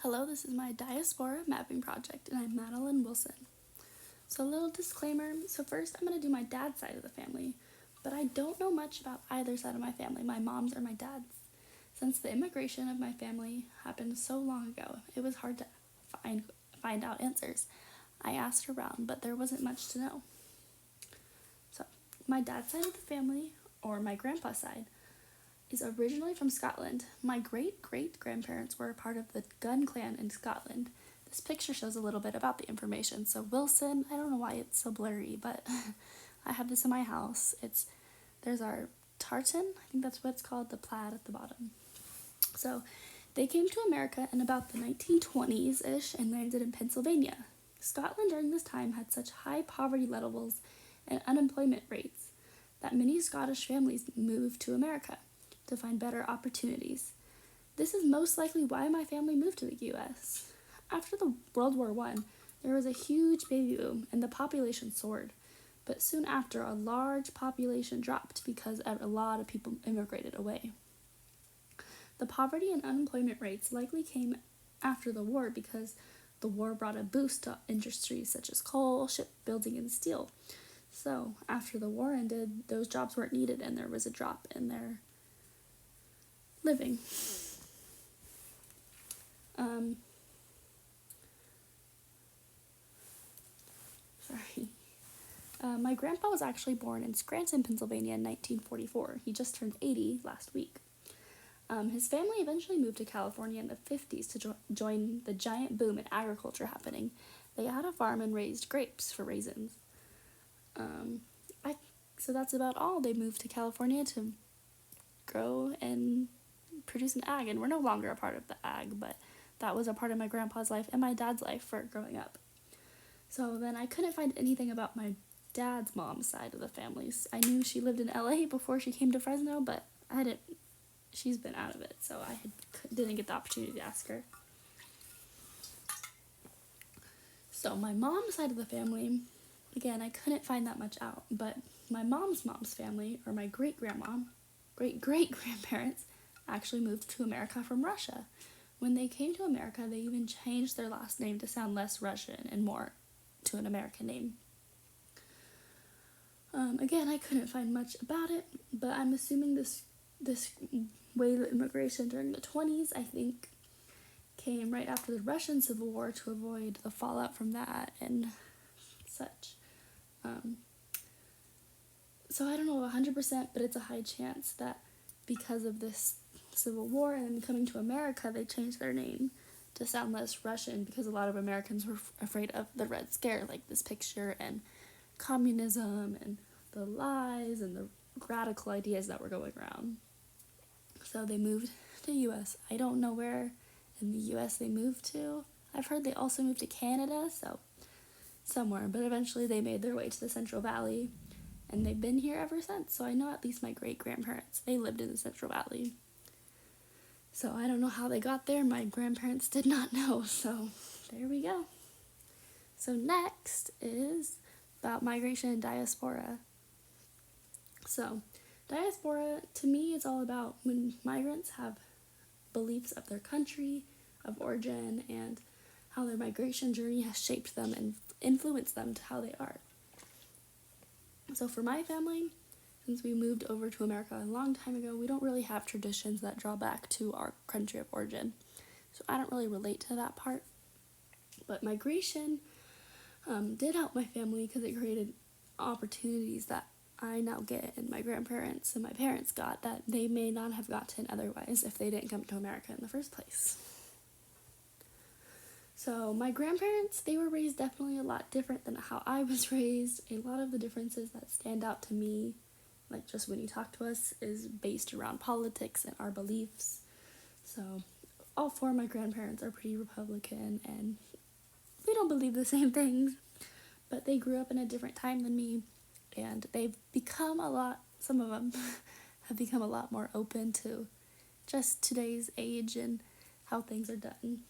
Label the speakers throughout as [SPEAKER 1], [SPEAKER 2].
[SPEAKER 1] Hello, this is my Diaspora mapping project, and I'm Madeline Wilson. So a little disclaimer, first I'm going to do my dad's side of the family, but I don't know much about either side of my family, my mom's or my dad's. Since the immigration of my family happened so long ago, it was hard to find out answers. I asked around, but there wasn't much to know. So my dad's side of the family, or my grandpa's side, is originally from Scotland. My great-great-grandparents were a part of the Gun clan in Scotland. This picture shows a little bit about the information. So Wilson, I don't know why it's so blurry, but I have this in my house. There's our tartan, I think that's what it's called, the plaid at the bottom. So they came to America in about the 1920s-ish and landed in Pennsylvania. Scotland during this time had such high poverty levels and unemployment rates that many Scottish families moved to America to find better opportunities. This is most likely why my family moved to the U.S. After the World War I, there was a huge baby boom and the population soared. But soon after, a large population dropped because a lot of people immigrated away. The poverty and unemployment rates likely came after the war because the war brought a boost to industries such as coal, shipbuilding, and steel. So after the war ended, those jobs weren't needed and there was a drop in their living. My grandpa was actually born in Scranton, Pennsylvania in 1944. He just turned 80 last week. His family eventually moved to California in the 50s to join the giant boom in agriculture happening. They had a farm and raised grapes for raisins. So that's about all. They moved to California to grow and produce an ag, and we're no longer a part of the ag, but that was a part of my grandpa's life and my dad's life for growing up. So then I couldn't find anything about my dad's mom's side of the family. I knew she lived in LA before she came to Fresno, but she's been out of it, so I didn't get the opportunity to ask her. So my mom's side of the family, again, I couldn't find that much out, but my mom's family, or my great-great-grandparents, actually moved to America from Russia. When they came to America, they even changed their last name to sound less Russian and more to an American name. Again, I couldn't find much about it, but I'm assuming this wave of immigration during the 20s, I think, came right after the Russian Civil War to avoid the fallout from that and such. So I don't know 100%, but it's a high chance that because of this Civil War and then coming to America, they changed their name to sound less Russian because a lot of Americans were afraid of the Red Scare, like this picture, and communism and the lies and the radical ideas that were going around. So they moved to the U.S. I don't know where in the U.S. they moved to. I've heard they also moved to Canada, so somewhere, but eventually they made their way to the Central Valley, and they've been here ever since. So I know at least my great-grandparents, they lived in the Central Valley. So I don't know how they got there. My grandparents did not know, so there we go. So next is about migration and diaspora. So diaspora, to me, is all about when migrants have beliefs of their country of origin and how their migration journey has shaped them and influenced them to how they are. So for my family, since we moved over to America a long time ago, we don't really have traditions that draw back to our country of origin. So I don't really relate to that part. But migration did help my family because it created opportunities that I now get and my grandparents and my parents got that they may not have gotten otherwise if they didn't come to America in the first place. So my grandparents, they were raised definitely a lot different than how I was raised. A lot of the differences that stand out to me, like just when you talk to us, is based around politics and our beliefs. So all four of my grandparents are pretty Republican and we don't believe the same things, but they grew up in a different time than me, and they've become some of them have become a lot more open to just today's age and how things are done.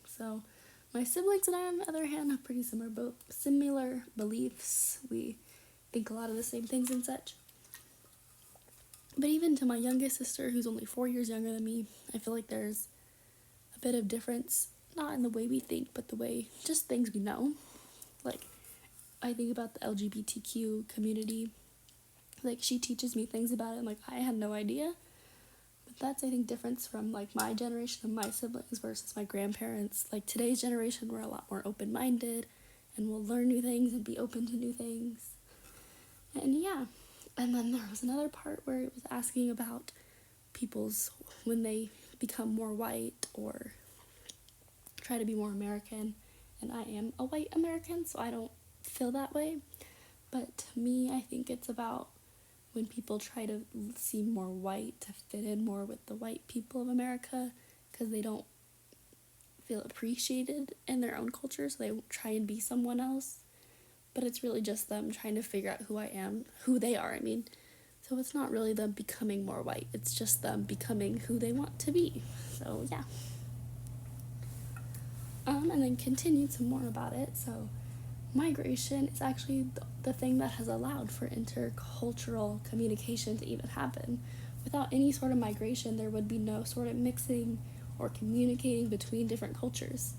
[SPEAKER 1] So my siblings and I, on the other hand, have pretty similar beliefs. We think a lot of the same things and such. But even to my youngest sister, who's only 4 years younger than me, I feel like there's a bit of difference, not in the way we think, but the way, just things we know. Like, I think about the LGBTQ community. Like, she teaches me things about it, and, like, I had no idea. But that's, I think, difference from, like, my generation and my siblings versus my grandparents. Like, today's generation, we're a lot more open-minded, and we'll learn new things and be open to new things. And, yeah. And then there was another part where it was asking about people's, when they become more white or try to be more American. And I am a white American, so I don't feel that way. But to me, I think it's about when people try to seem more white to fit in more with the white people of America because they don't feel appreciated in their own culture, so they try and be someone else. But it's really just them trying to figure out who they are, I mean. So it's not really them becoming more white, it's just them becoming who they want to be. So, yeah. And then continued some more about it. So, migration is actually the thing that has allowed for intercultural communication to even happen. Without any sort of migration, there would be no sort of mixing or communicating between different cultures.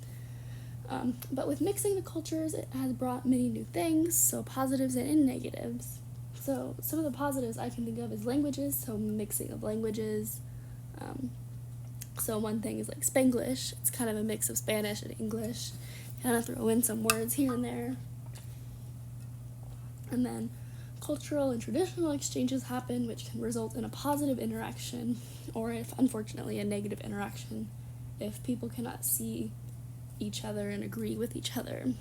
[SPEAKER 1] But with mixing the cultures, it has brought many new things, so positives and negatives. So some of the positives I can think of is languages, so mixing of languages. So one thing is like Spanglish. It's kind of a mix of Spanish and English. Kind of throw in some words here and there. And then cultural and traditional exchanges happen, which can result in a positive interaction, or if unfortunately a negative interaction, if people cannot see each other and agree with each other.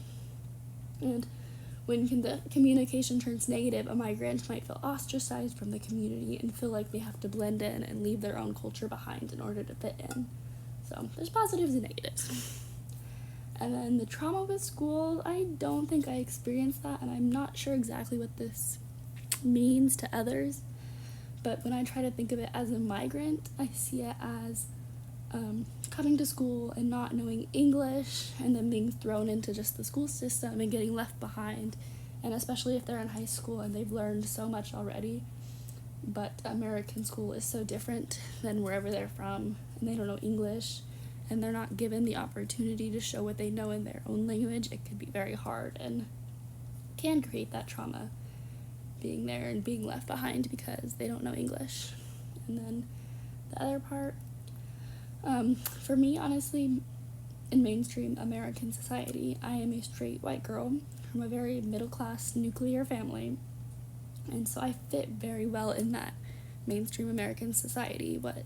[SPEAKER 1] And when the communication turns negative, a migrant might feel ostracized from the community and feel like they have to blend in and leave their own culture behind in order to fit in. So there's positives and negatives. And then the trauma with school, I don't think I experienced that, and I'm not sure exactly what this means to others. But when I try to think of it as a migrant, I see it as coming to school and not knowing English and then being thrown into just the school system and getting left behind. And especially if they're in high school and they've learned so much already. But American school is so different than wherever they're from, and they don't know English, and they're not given the opportunity to show what they know in their own language. It could be very hard and can create that trauma, being there and being left behind because they don't know English. And then the other part, for me, honestly, in mainstream American society, I am a straight white girl from a very middle-class nuclear family, and so I fit very well in that mainstream American society, what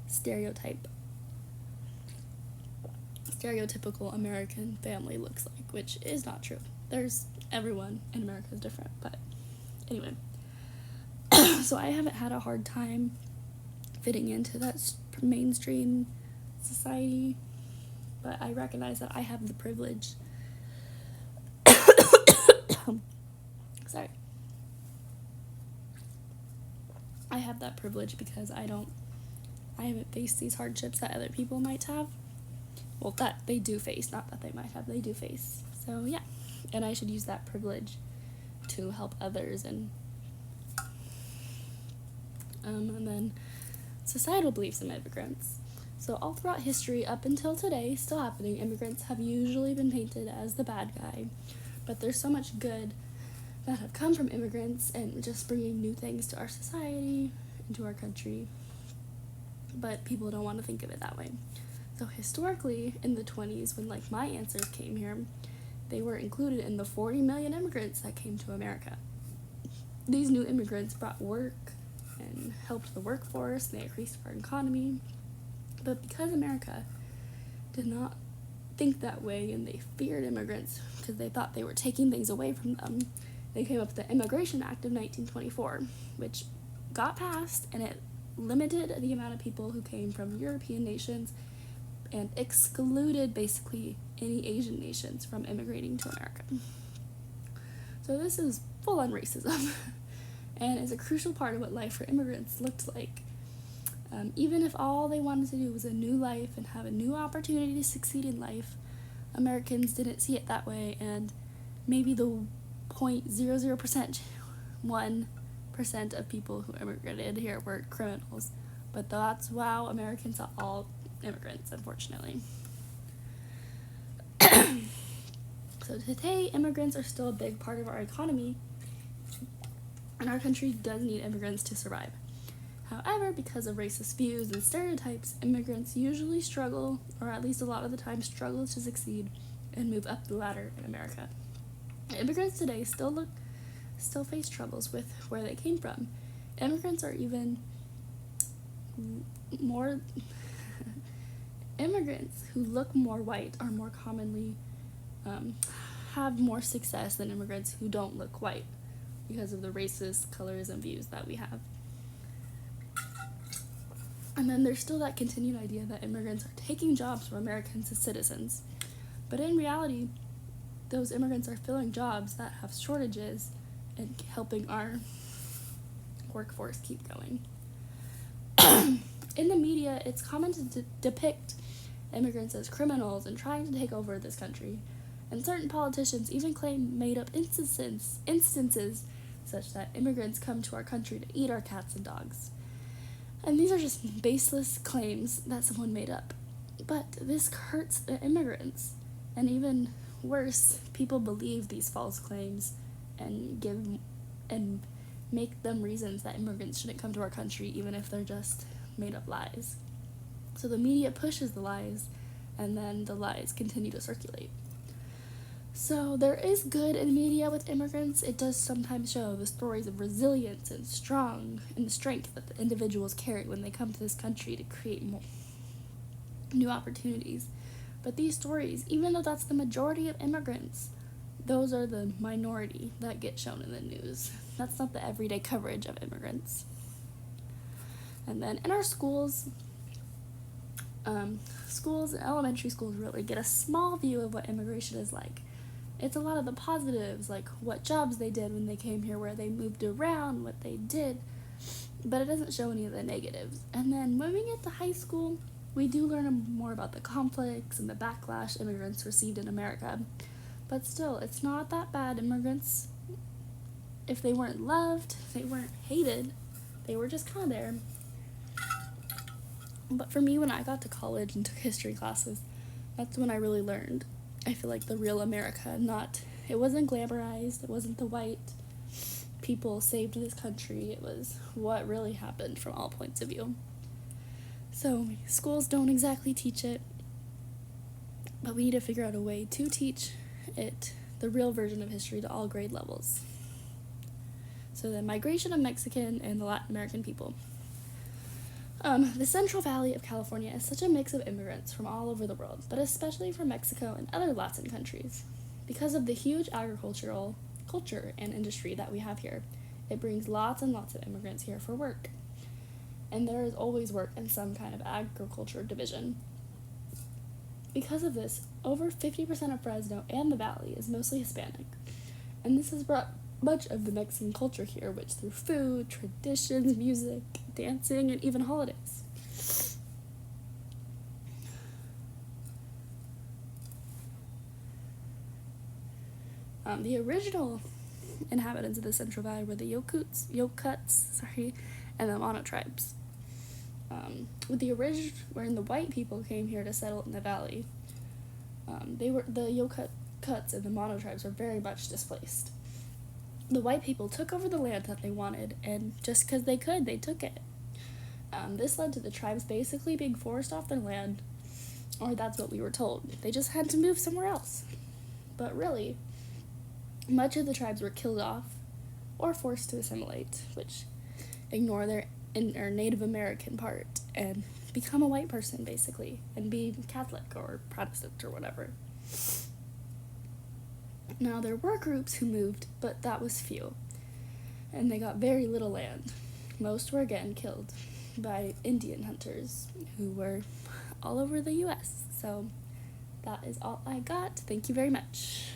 [SPEAKER 1] stereotypical American family looks like, which is not true. Everyone in America is different, but anyway. So I haven't had a hard time fitting into that mainstream society, but I recognize that I have the privilege. Sorry. I have that privilege because I haven't faced these hardships that other people might have. Well, that they do face, not that they might have, they do face. So, yeah. And I should use that privilege to help others. And then societal beliefs in immigrants. So all throughout history, up until today, still happening, immigrants have usually been painted as the bad guy. But there's so much good that have come from immigrants and just bringing new things to our society, into our country. But people don't want to think of it that way. So historically, in the 20s, when like my ancestors came here, they were included in the 40 million immigrants that came to America. These new immigrants brought work and helped the workforce, and they increased our economy. But because America did not think that way and they feared immigrants because they thought they were taking things away from them, they came up with the Immigration Act of 1924, which got passed, and it limited the amount of people who came from European nations and excluded basically any Asian nations from immigrating to America. So this is full-on racism and is a crucial part of what life for immigrants looked like. Even if all they wanted to do was a new life and have a new opportunity to succeed in life, Americans didn't see it that way, and maybe the 0.00%, 1% of people who immigrated here were criminals. But that's how Americans saw all immigrants, unfortunately. So today, immigrants are still a big part of our economy, and our country does need immigrants to survive. However, because of racist views and stereotypes, immigrants usually struggle, or at least a lot of the time struggle to succeed and move up the ladder in America. Immigrants today still face troubles with where they came from. Immigrants are even more immigrants who look more white are more commonly have more success than immigrants who don't look white because of the racist colorism views that we have. And then there's still that continued idea that immigrants are taking jobs from Americans as citizens. But in reality, those immigrants are filling jobs that have shortages and helping our workforce keep going. In the media, it's common to depict immigrants as criminals and trying to take over this country. And certain politicians even claim made-up instances such that immigrants come to our country to eat our cats and dogs. And these are just baseless claims that someone made up. But this hurts the immigrants. And even worse, people believe these false claims and make them reasons that immigrants shouldn't come to our country, even if they're just made up lies. So the media pushes the lies, and then the lies continue to circulate. So there is good in media with immigrants. It does sometimes show the stories of resilience and the strength that the individuals carry when they come to this country to create more new opportunities. But these stories, even though that's the majority of immigrants, those are the minority that get shown in the news. That's not the everyday coverage of immigrants. And then in our schools and elementary schools really get a small view of what immigration is like. It's a lot of the positives, like what jobs they did when they came here, where they moved around, what they did, but it doesn't show any of the negatives. And then when we get to high school, we do learn more about the conflicts and the backlash immigrants received in America. But still, it's not that bad. Immigrants, if they weren't loved, they weren't hated, they were just kind of there. But for me, when I got to college and took history classes, that's when I really learned, I feel like, the real America. It wasn't glamorized, it wasn't the white people saved this country, it was what really happened from all points of view. So schools don't exactly teach it, but we need to figure out a way to teach it, the real version of history, to all grade levels. So the migration of Mexican and the Latin American people. The Central Valley of California is such a mix of immigrants from all over the world, but especially from Mexico and other Latin countries. Because of the huge agricultural culture and industry that we have here, it brings lots and lots of immigrants here for work. And there is always work in some kind of agriculture division. Because of this, over 50% of Fresno and the Valley is mostly Hispanic. And this has brought much of the Mexican culture here, which through food, traditions, music, dancing, and even holidays. The original inhabitants of the Central Valley were the Yokuts, and the Mono tribes. When the white people came here to settle in the valley, the Yokuts and the Mono tribes were very much displaced. The white people took over the land that they wanted, and just because they could, they took it. This led to the tribes basically being forced off their land, or that's what we were told. They just had to move somewhere else. But really, much of the tribes were killed off or forced to assimilate, which ignore their Native American part and become a white person, basically, and be Catholic or Protestant or whatever. Now, there were groups who moved, but that was few, and they got very little land. Most were again killed by Indian hunters who were all over the U.S. So that is all I got. Thank you very much.